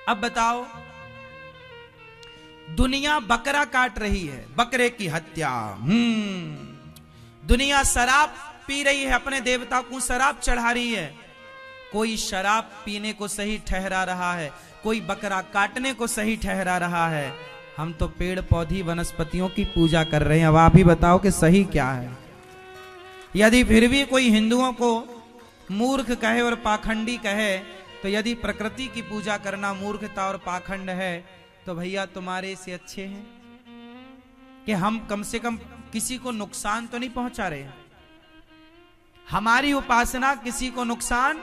अब बताओ, दुनिया बकरा काट रही है, बकरे की हत्या। दुनिया शराब पी रही है, अपने देवता को शराब चढ़ा रही है। कोई शराब पीने को सही ठहरा रहा है, कोई बकरा काटने को सही ठहरा रहा है। हम तो पेड़ पौधी वनस्पतियों की पूजा कर रहे हैं। अब आप ही बताओ कि सही क्या है। यदि फिर भी कोई हिंदुओं को मूर्ख कहे और पाखंडी कहे, तो यदि प्रकृति की पूजा करना मूर्खता और पाखंड है, तो भैया तुम्हारे से अच्छे हैं कि हम कम से कम किसी को नुकसान तो नहीं पहुंचा रहे हैं। हमारी उपासना किसी को नुकसान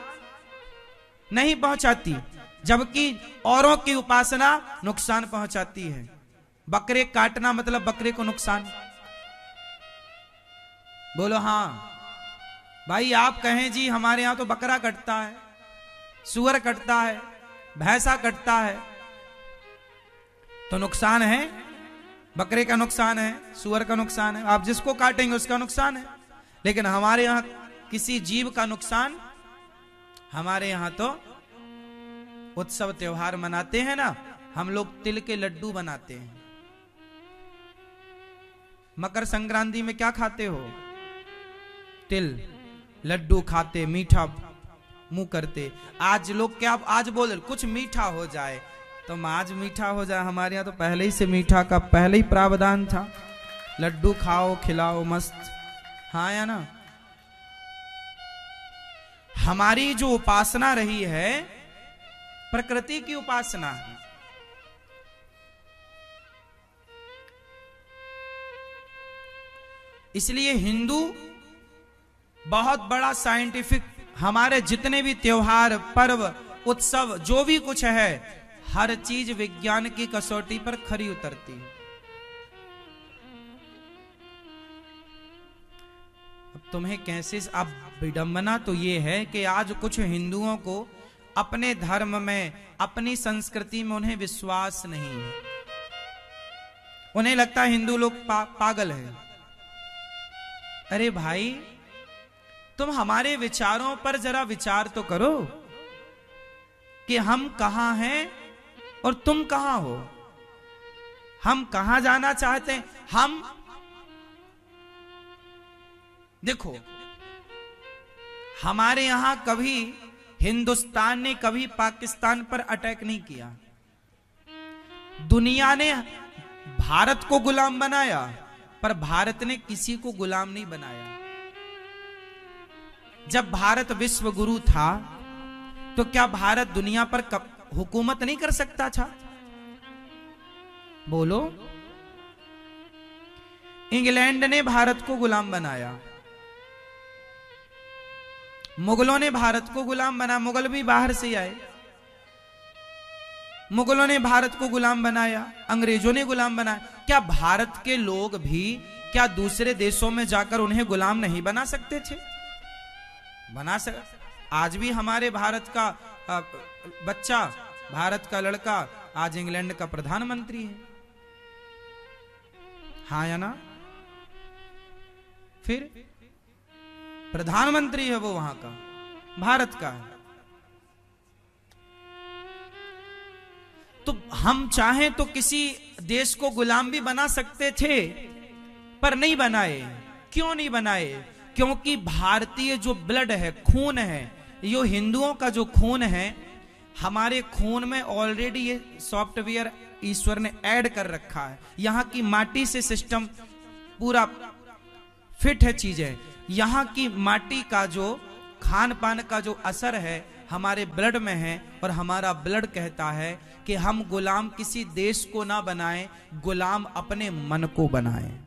नहीं पहुंचाती, जबकि औरों की उपासना नुकसान पहुंचाती है। बकरे काटना मतलब बकरे को नुकसान। बोलो हाँ भाई, आप कहें जी हमारे यहां तो बकरा कटता है, सूअर कटता है, भैंसा कटता है, तो नुकसान है। बकरे का नुकसान है, सूअर का नुकसान है, आप जिसको काटेंगे उसका नुकसान है। लेकिन हमारे यहां किसी जीव का नुकसान, हमारे यहां तो उत्सव त्योहार मनाते हैं ना, हम लोग तिल के लड्डू बनाते हैं। मकर संक्रांति में क्या खाते हो? तिल लड्डू खाते, मीठा मुंह करते। आज लोग क्या आज बोल कुछ मीठा हो जाए तो आज मीठा हो जाए। हमारे यहाँ तो पहले ही से मीठा का पहले ही प्रावधान था। लड्डू खाओ खिलाओ मस्त, हाँ या ना। हमारी जो उपासना रही है प्रकृति की उपासना है। इसलिए हिंदू बहुत बड़ा साइंटिफिक, हमारे जितने भी त्योहार पर्व उत्सव जो भी कुछ है, हर चीज विज्ञान की कसौटी पर खरी उतरती है। अब तुम्हें कैसे, अब विडंबना तो ये है कि आज कुछ हिंदुओं को अपने धर्म में, अपनी संस्कृति में उन्हें विश्वास नहीं है। उन्हें लगता है हिंदू लोग पागल है। अरे भाई, तुम हमारे विचारों पर जरा विचार तो करो कि हम कहां हैं और तुम कहां हो। हम कहां जाना चाहते हैं। हम देखो, हमारे यहां कभी हिंदुस्तान ने कभी पाकिस्तान पर अटैक नहीं किया। दुनिया ने भारत को गुलाम बनाया, पर भारत ने किसी को गुलाम नहीं बनाया। जब भारत विश्व गुरु था तो क्या भारत दुनिया पर हुकूमत नहीं कर सकता था? बोलो। इंग्लैंड ने भारत को गुलाम बनाया, मुगलों ने भारत को गुलाम बना, मुगल भी बाहर से आए। मुगलों ने भारत को गुलाम बनाया, अंग्रेजों ने गुलाम बनाया। क्या भारत के लोग भी क्या दूसरे देशों में जाकर उन्हें गुलाम नहीं बना सकते थे? बना सक। आज भी हमारे भारत का बच्चा, भारत का लड़का आज इंग्लैंड का प्रधानमंत्री है, हाँ या ना? फिर प्रधानमंत्री है वो वहां का, भारत का है। तो हम चाहें तो किसी देश को गुलाम भी बना सकते थे, पर नहीं बनाए। क्यों नहीं बनाए? क्योंकि भारतीय जो ब्लड है, खून है, यो हिंदुओं का जो खून है, हमारे खून में ऑलरेडी ये सॉफ्टवेयर ईश्वर ने ऐड कर रखा है। यहाँ की माटी से सिस्टम पूरा फिट है चीजें। यहाँ की माटी का जो खान पान का जो असर है हमारे ब्लड में है, और हमारा ब्लड कहता है कि हम गुलाम किसी देश को ना बनाएं, गुलाम अपने मन को बनाएं।